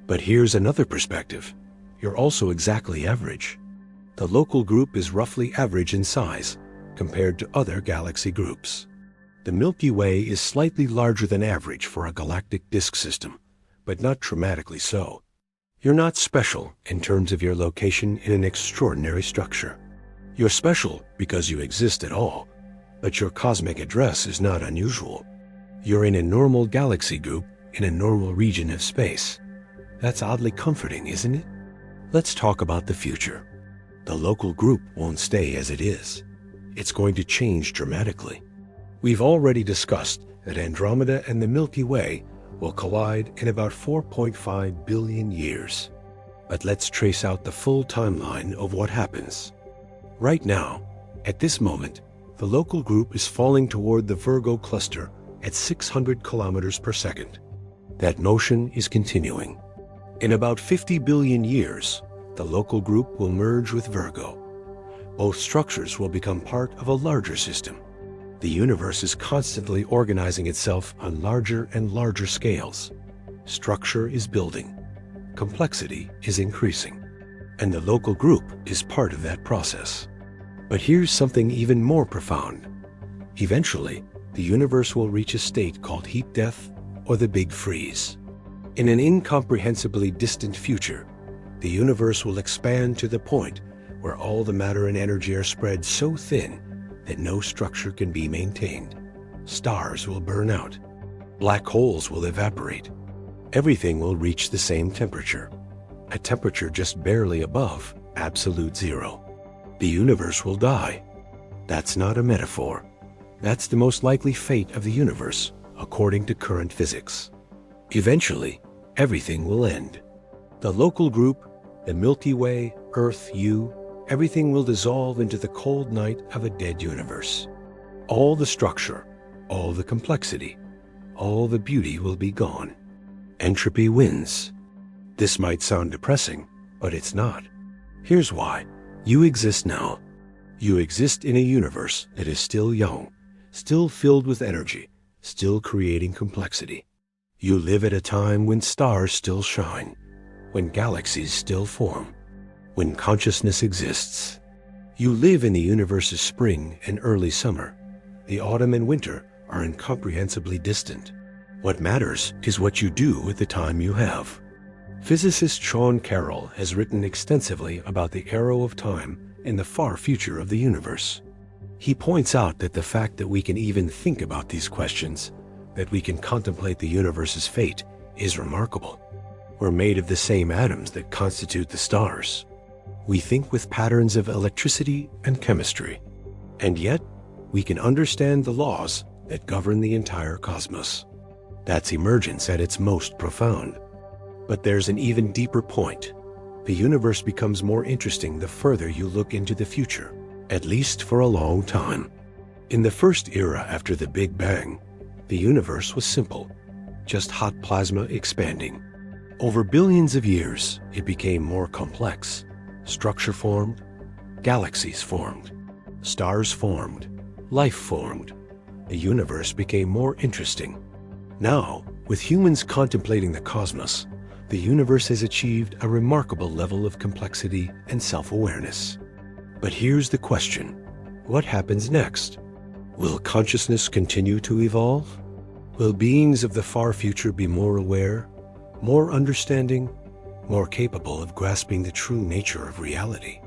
But here's another perspective. You're also exactly average. The local group is roughly average in size compared to other galaxy groups. The Milky Way is slightly larger than average for a galactic disk system, but not dramatically so. You're not special in terms of your location in an extraordinary structure. You're special because you exist at all, but your cosmic address is not unusual. You're in a normal galaxy group in a normal region of space. That's oddly comforting, isn't it? Let's talk about the future. The local group won't stay as it is. It's going to change dramatically. We've already discussed that Andromeda and the Milky Way will collide in about 4.5 billion years. But let's trace out the full timeline of what happens. Right now, at this moment, the local group is falling toward the Virgo cluster at 600 kilometers per second. That motion is continuing. In about 50 billion years, the local group will merge with Virgo. Both structures will become part of a larger system. The universe is constantly organizing itself on larger and larger scales. Structure is building. Complexity is increasing. And the local group is part of that process. But here's something even more profound. Eventually, the universe will reach a state called heat death or the Big Freeze. In an incomprehensibly distant future, the universe will expand to the point where all the matter and energy are spread so thin that no structure can be maintained. Stars will burn out. Black holes will evaporate. Everything will reach the same temperature, a temperature just barely above absolute zero. The universe will die. That's not a metaphor. That's the most likely fate of the universe, according to current physics. Eventually, everything will end. The local group, the Milky Way, Earth, you, everything will dissolve into the cold night of a dead universe. All the structure, all the complexity, all the beauty will be gone. Entropy wins. This might sound depressing, but it's not. Here's why. You exist now. You exist in a universe that is still young, still filled with energy, still creating complexity. You live at a time when stars still shine, when galaxies still form, when consciousness exists. You live in the universe's spring and early summer. The autumn and winter are incomprehensibly distant. What matters is what you do with the time you have. Physicist Sean Carroll has written extensively about the arrow of time and the far future of the universe. He points out that the fact that we can even think about these questions, that we can contemplate the universe's fate, is remarkable. We're made of the same atoms that constitute the stars. We think with patterns of electricity and chemistry, and yet we can understand the laws that govern the entire cosmos. That's emergence at its most profound. But there's an even deeper point. The universe becomes more interesting the further you look into the future, at least for a long time. In the first era after the Big Bang, the universe was simple, just hot plasma expanding. Over billions of years, it became more complex. Structure formed, galaxies formed, stars formed, life formed. The universe became more interesting. Now, with humans contemplating the cosmos, the universe has achieved a remarkable level of complexity and self-awareness. But here's the question. What happens next? Will consciousness continue to evolve? Will beings of the far future be more aware, more understanding, more capable of grasping the true nature of reality?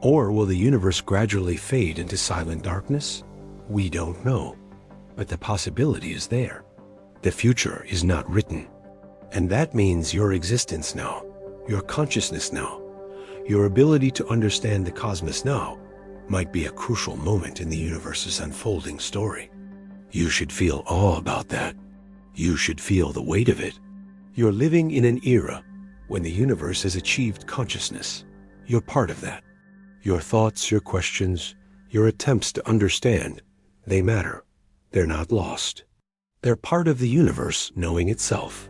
Or will the universe gradually fade into silent darkness? We don't know. But the possibility is there. The future is not written. And that means your existence now, your consciousness now, your ability to understand the cosmos now might be a crucial moment in the universe's unfolding story. You should feel awe about that. You should feel the weight of it. You're living in an era when the universe has achieved consciousness. You're part of that. Your thoughts, your questions, your attempts to understand, they matter. They're not lost. They're part of the universe knowing itself.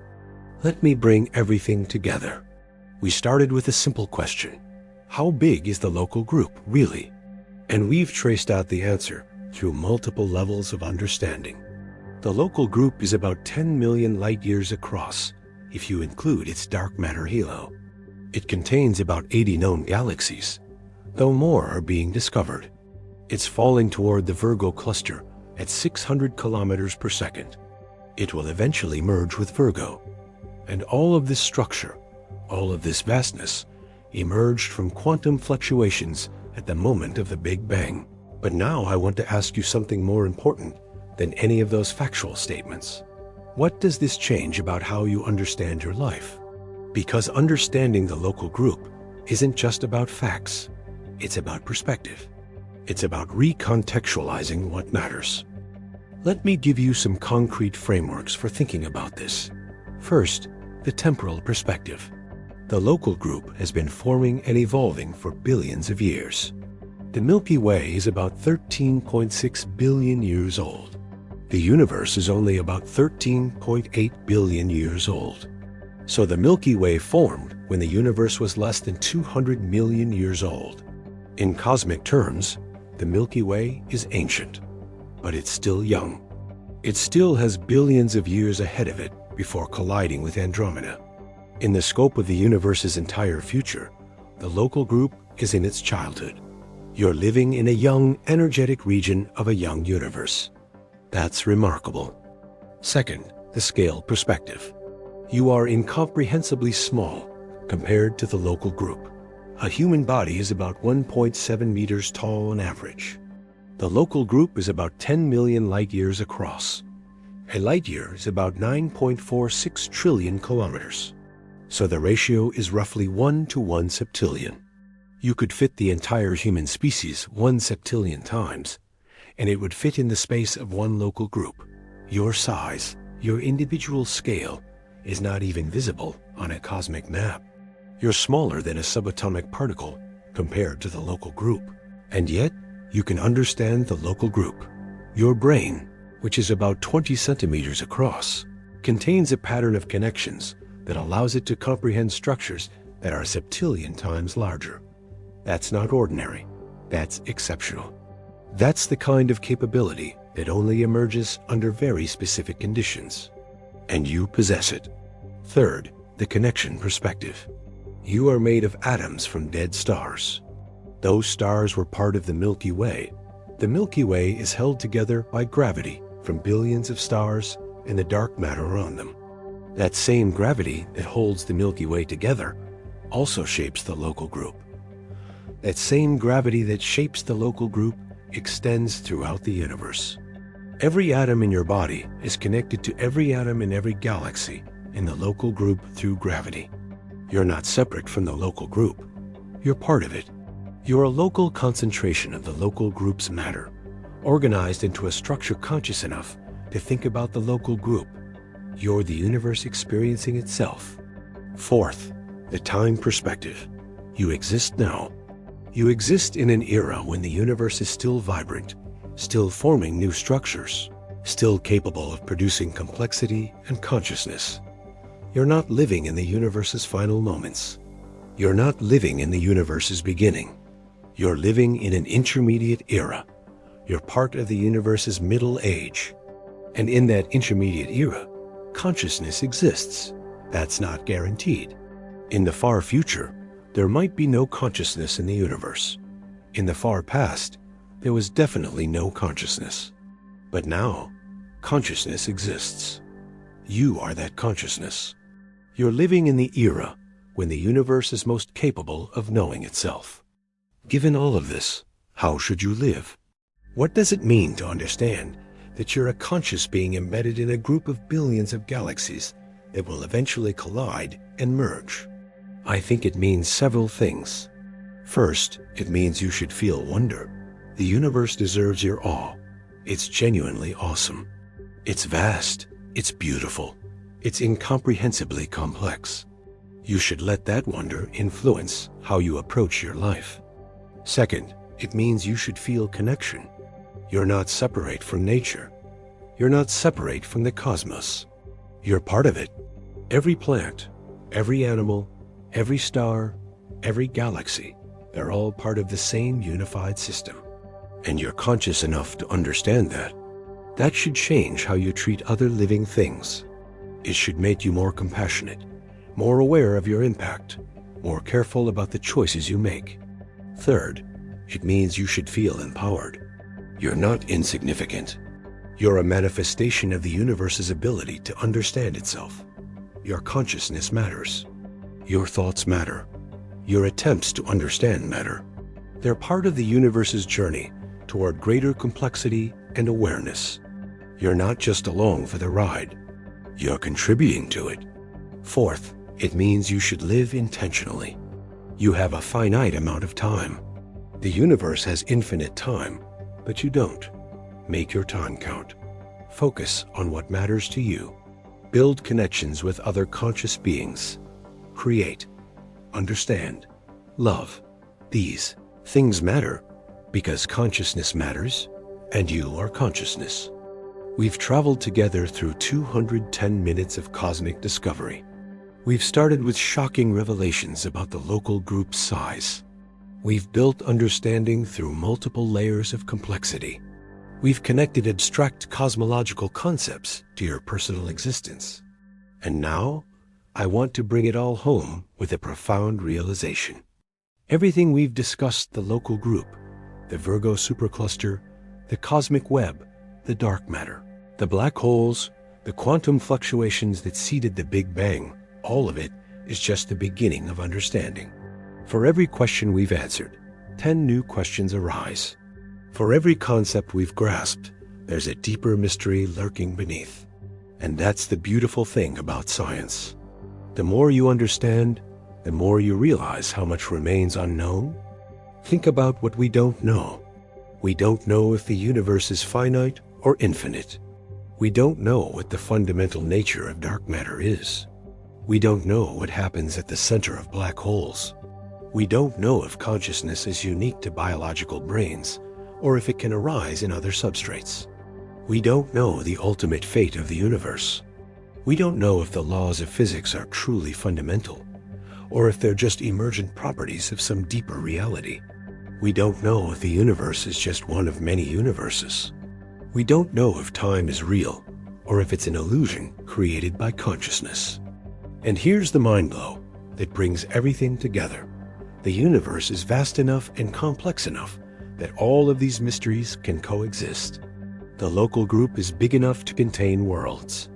Let me bring everything together. We started with a simple question. How big is the local group, really? And we've traced out the answer through multiple levels of understanding. The local group is about 10 million light-years across, if you include its dark matter halo. It contains about 80 known galaxies, though more are being discovered. It's falling toward the Virgo cluster at 600 kilometers per second. It will eventually merge with Virgo. And all of this structure, all of this vastness, emerged from quantum fluctuations at the moment of the Big Bang. But now I want to ask you something more important than any of those factual statements. What does this change about how you understand your life? Because understanding the local group isn't just about facts. It's about perspective. It's about recontextualizing what matters. Let me give you some concrete frameworks for thinking about this. First, the temporal perspective. The local group has been forming and evolving for billions of years. The Milky Way is about 13.6 billion years old. The universe is only about 13.8 billion years old. So the Milky Way formed when the universe was less than 200 million years old. In cosmic terms, the Milky Way is ancient, but it's still young. It still has billions of years ahead of it before colliding with Andromeda. In the scope of the universe's entire future, the local group is in its childhood. You're living in a young, energetic region of a young universe. That's remarkable. Second, the scale perspective. You are incomprehensibly small compared to the local group. A human body is about 1.7 meters tall on average. The local group is about 10 million light-years across. A light-year is about 9.46 trillion kilometers. So the ratio is roughly 1 to 1 septillion. You could fit the entire human species 1 septillion times, and it would fit in the space of one local group. Your size, your individual scale, is not even visible on a cosmic map. You're smaller than a subatomic particle compared to the local group. And yet, you can understand the local group. Your brain, which is about 20 centimeters across, contains a pattern of connections that allows it to comprehend structures that are a septillion times larger. That's not ordinary. That's exceptional. That's the kind of capability that only emerges under very specific conditions. And you possess it. Third, the connection perspective. You are made of atoms from dead stars. Those stars were part of the Milky Way. The Milky Way is held together by gravity from billions of stars and the dark matter around them. That same gravity that holds the Milky Way together also shapes the local group. That same gravity that shapes the local group extends throughout the universe. Every atom in your body is connected to every atom in every galaxy in the local group through gravity. You're not separate from the local group. You're part of it. You're a local concentration of the local group's matter, organized into a structure conscious enough to think about the local group. You're the universe experiencing itself. Fourth, the time perspective. You exist now. You exist in an era when the universe is still vibrant, still forming new structures, still capable of producing complexity and consciousness. You're not living in the universe's final moments. You're not living in the universe's beginning. You're living in an intermediate era. You're part of the universe's middle age. And in that intermediate era, consciousness exists. That's not guaranteed. In the far future, there might be no consciousness in the universe. In the far past, there was definitely no consciousness. But now, consciousness exists. You are that consciousness. You're living in the era when the universe is most capable of knowing itself. Given all of this, how should you live? What does it mean to understand that you're a conscious being embedded in a group of billions of galaxies that will eventually collide and merge? I think it means several things. First, it means you should feel wonder. The universe deserves your awe. It's genuinely awesome. It's vast. It's beautiful. It's incomprehensibly complex. You should let that wonder influence how you approach your life. Second, it means you should feel connection. You're not separate from nature. You're not separate from the cosmos. You're part of it. Every plant, every animal, every star, every galaxy, they're all part of the same unified system. And you're conscious enough to understand that. That should change how you treat other living things. It should make you more compassionate, more aware of your impact, more careful about the choices you make. Third, it means you should feel empowered. You're not insignificant. You're a manifestation of the universe's ability to understand itself. Your consciousness matters. Your thoughts matter. Your attempts to understand matter. They're part of the universe's journey toward greater complexity and awareness. You're not just along for the ride. You're contributing to it. Fourth, it means you should live intentionally. You have a finite amount of time. The universe has infinite time, but you don't. Make your time count. Focus on what matters to you. Build connections with other conscious beings. Create, understand, love. These things matter because consciousness matters, and you are consciousness. We've traveled together through 210 minutes of cosmic discovery. We've started with shocking revelations about the local group's size. We've built understanding through multiple layers of complexity. We've connected abstract cosmological concepts to your personal existence. And now, I want to bring it all home with a profound realization. Everything we've discussed, the local group, the Virgo supercluster, the cosmic web, the dark matter, the black holes, the quantum fluctuations that seeded the Big Bang, all of it is just the beginning of understanding. For every question we've answered, 10 new questions arise. For every concept we've grasped, there's a deeper mystery lurking beneath. And that's the beautiful thing about science. The more you understand, the more you realize how much remains unknown. Think about what we don't know. We don't know if the universe is finite or infinite. We don't know what the fundamental nature of dark matter is. We don't know what happens at the center of black holes. We don't know if consciousness is unique to biological brains, or if it can arise in other substrates. We don't know the ultimate fate of the universe. We don't know if the laws of physics are truly fundamental, or if they're just emergent properties of some deeper reality. We don't know if the universe is just one of many universes. We don't know if time is real, or if it's an illusion created by consciousness. And here's the mind blow that brings everything together. The universe is vast enough and complex enough that all of these mysteries can coexist. The local group is big enough to contain worlds.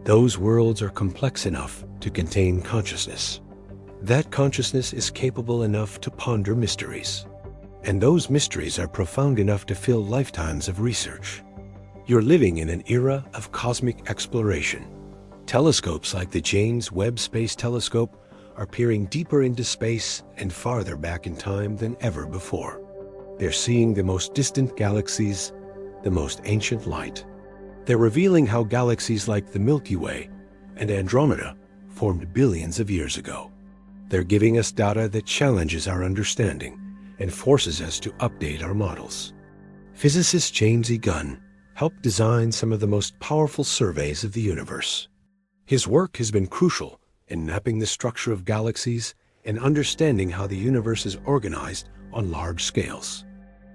Those worlds are complex enough to contain consciousness. That consciousness is capable enough to ponder mysteries. And those mysteries are profound enough to fill lifetimes of research. You're living in an era of cosmic exploration. Telescopes like the James Webb Space Telescope are peering deeper into space and farther back in time than ever before. They're seeing the most distant galaxies, the most ancient light. They're revealing how galaxies like the Milky Way and Andromeda formed billions of years ago. They're giving us data that challenges our understanding and forces us to update our models. Physicist James E. Gunn helped design some of the most powerful surveys of the universe. His work has been crucial in mapping the structure of galaxies and understanding how the universe is organized on large scales.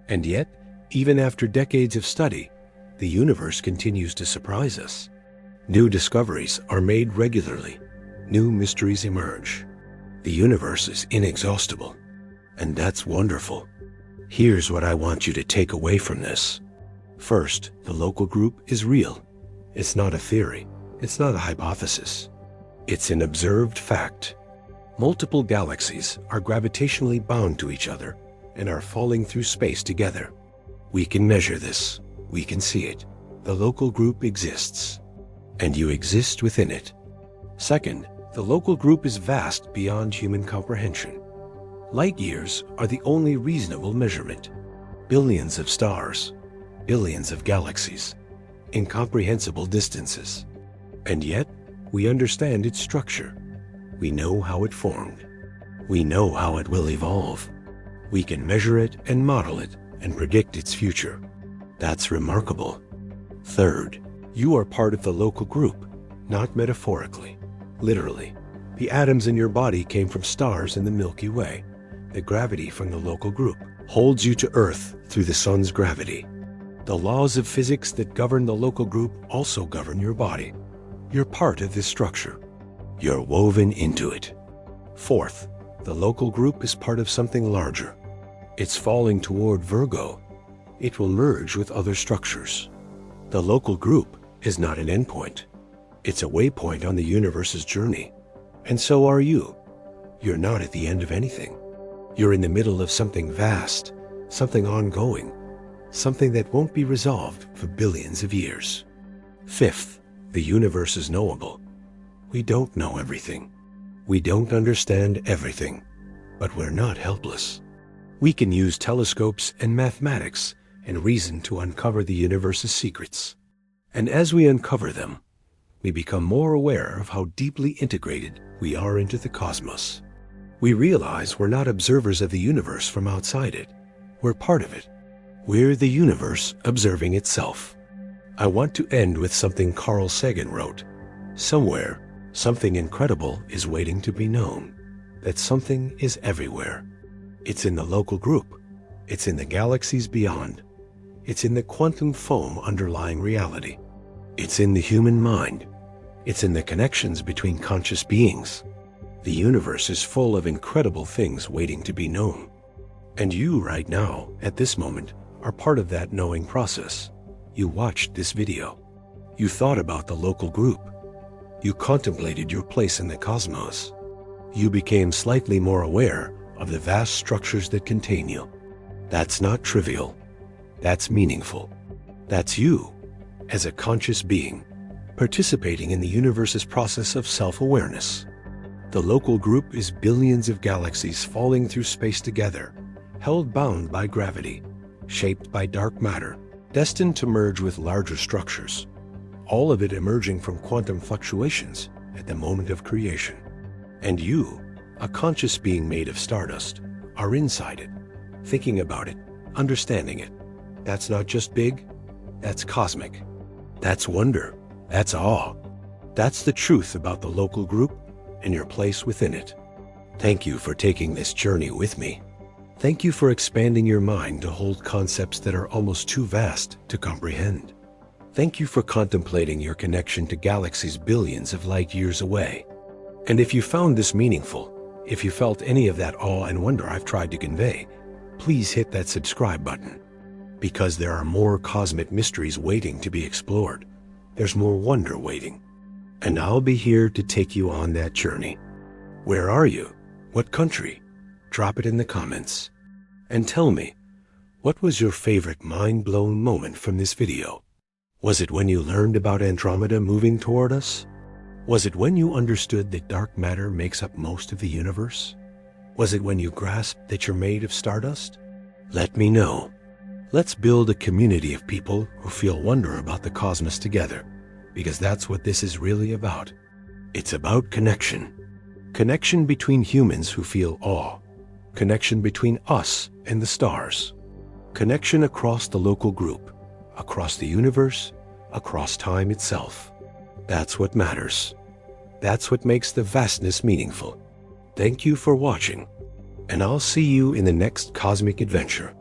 And yet, even after decades of study, the universe continues to surprise us. New discoveries are made regularly. New mysteries emerge. The universe is inexhaustible, and that's wonderful. Here's what I want you to take away from this. First, the local group is real. It's not a theory. It's not a hypothesis. It's an observed fact. Multiple galaxies are gravitationally bound to each other and are falling through space together. We can measure this. We can see it. The local group exists, and you exist within it. Second, the local group is vast beyond human comprehension. Light years are the only reasonable measurement. Billions of stars, billions of galaxies, incomprehensible distances. And yet, we understand its structure. We know how it formed. We know how it will evolve. We can measure it and model it and predict its future. That's remarkable. Third, you are part of the local group, not metaphorically, literally. The atoms in your body came from stars in the Milky Way. The gravity from the local group holds you to Earth through the sun's gravity. The laws of physics that govern the local group also govern your body. You're part of this structure. You're woven into it. Fourth, the local group is part of something larger. It's falling toward Virgo. It will merge with other structures. The local group is not an endpoint. It's a waypoint on the universe's journey. And so are you. You're not at the end of anything. You're in the middle of something vast, something ongoing, something that won't be resolved for billions of years. Fifth, the universe is knowable. We don't know everything. We don't understand everything, but we're not helpless. We can use telescopes and mathematics and reason to uncover the universe's secrets. And as we uncover them, we become more aware of how deeply integrated we are into the cosmos. We realize we're not observers of the universe from outside it. We're part of it. We're the universe observing itself. I want to end with something Carl Sagan wrote. Somewhere, something incredible is waiting to be known. That something is everywhere. It's in the local group. It's in the galaxies beyond. It's in the quantum foam underlying reality. It's in the human mind. It's in the connections between conscious beings. The universe is full of incredible things waiting to be known. And you right now, at this moment, are part of that knowing process. You watched this video. You thought about the local group. You contemplated your place in the cosmos. You became slightly more aware of the vast structures that contain you. That's not trivial. That's meaningful. That's you, as a conscious being, participating in the universe's process of self-awareness. The local group is billions of galaxies falling through space together, held bound by gravity, shaped by dark matter, destined to merge with larger structures, all of it emerging from quantum fluctuations at the moment of creation. And you, a conscious being made of stardust, are inside it, thinking about it, understanding it. That's not just big, that's cosmic. That's wonder, that's awe. That's the truth about the local group and your place within it. Thank you for taking this journey with me. Thank you for expanding your mind to hold concepts that are almost too vast to comprehend. Thank you for contemplating your connection to galaxies billions of light years away. And if you found this meaningful, if you felt any of that awe and wonder I've tried to convey, please hit that subscribe button. Because there are more cosmic mysteries waiting to be explored. There's more wonder waiting. And I'll be here to take you on that journey. Where are you? What country? Drop it in the comments. And tell me, what was your favorite mind-blown moment from this video? Was it when you learned about Andromeda moving toward us? Was it when you understood that dark matter makes up most of the universe? Was it when you grasped that you're made of stardust? Let me know. Let's build a community of people who feel wonder about the cosmos together, because that's what this is really about. It's about connection. Connection between humans who feel awe. Connection between us and the stars. Connection across the local group, across the universe, across time itself. That's what matters. That's what makes the vastness meaningful. Thank you for watching, and I'll see you in the next cosmic adventure.